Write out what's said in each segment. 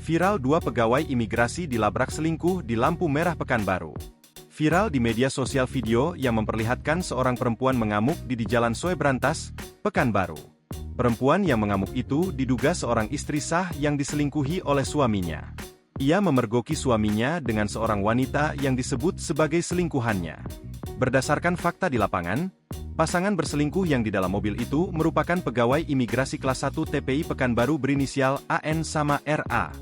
Viral, 2 pegawai imigrasi dilabrak selingkuh di lampu merah Pekanbaru. Viral di media sosial video yang memperlihatkan seorang perempuan mengamuk di Jalan Soe Brantas, Pekanbaru. Perempuan yang mengamuk itu diduga seorang istri sah yang diselingkuhi oleh suaminya. Ia memergoki suaminya dengan seorang wanita yang disebut sebagai selingkuhannya. Berdasarkan fakta di lapangan, pasangan berselingkuh yang di dalam mobil itu merupakan pegawai imigrasi kelas 1 TPI Pekanbaru berinisial AN sama RA.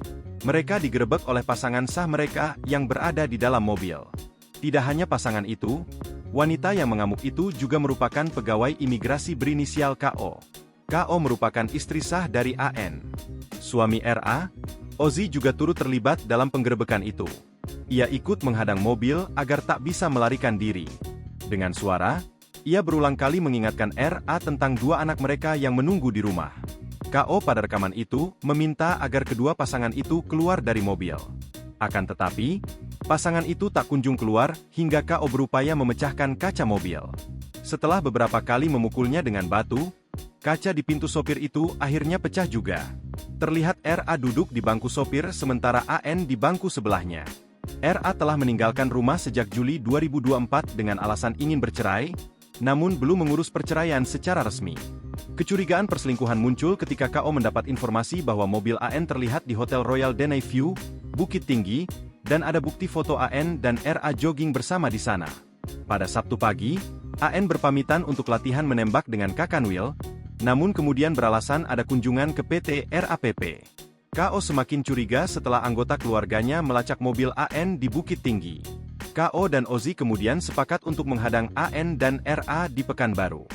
Mereka digerebek oleh pasangan sah mereka yang berada di dalam mobil. Tidak hanya pasangan itu, wanita yang mengamuk itu juga merupakan pegawai imigrasi berinisial KO. KO merupakan istri sah dari AN. Suami RA, Ozi, juga turut terlibat dalam penggerebekan itu. Ia ikut menghadang mobil agar tak bisa melarikan diri. Dengan suara, ia berulang kali mengingatkan RA tentang 2 anak mereka yang menunggu di rumah. KO pada rekaman itu meminta agar kedua pasangan itu keluar dari mobil. Akan tetapi, pasangan itu tak kunjung keluar hingga KO berupaya memecahkan kaca mobil. Setelah beberapa kali memukulnya dengan batu, kaca di pintu sopir itu akhirnya pecah juga. Terlihat RA duduk di bangku sopir sementara AN di bangku sebelahnya. RA telah meninggalkan rumah sejak Juli 2024 dengan alasan ingin bercerai, namun belum mengurus perceraian secara resmi. Kecurigaan perselingkuhan muncul ketika KO mendapat informasi bahwa mobil AN terlihat di Hotel Royal Denai View, Bukit Tinggi, dan ada bukti foto AN dan RA jogging bersama di sana. Pada Sabtu pagi, AN berpamitan untuk latihan menembak dengan Kakanwil, namun kemudian beralasan ada kunjungan ke PT RAPP. KO semakin curiga setelah anggota keluarganya melacak mobil AN di Bukit Tinggi. KO dan Ozi kemudian sepakat untuk menghadang AN dan RA di Pekanbaru.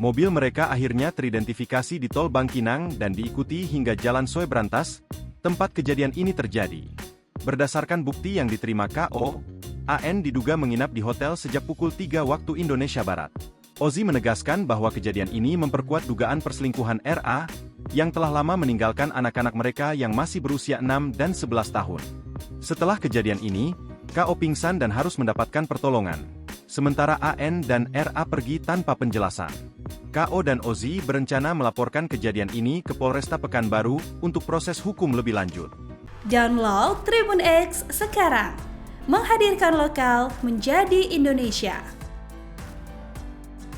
Mobil mereka akhirnya teridentifikasi di Tol Bangkinang dan diikuti hingga Jalan Soe Brantas, tempat kejadian ini terjadi. Berdasarkan bukti yang diterima KO, AN diduga menginap di hotel sejak pukul 3 waktu Indonesia Barat. Ozi menegaskan bahwa kejadian ini memperkuat dugaan perselingkuhan RA, yang telah lama meninggalkan anak-anak mereka yang masih berusia 6 dan 11 tahun. Setelah kejadian ini, KO pingsan dan harus mendapatkan pertolongan. Sementara AN dan RA pergi tanpa penjelasan. KO dan Ozi berencana melaporkan kejadian ini ke Polresta Pekanbaru untuk proses hukum lebih lanjut. Download Tribun X sekarang, menghadirkan lokal menjadi Indonesia.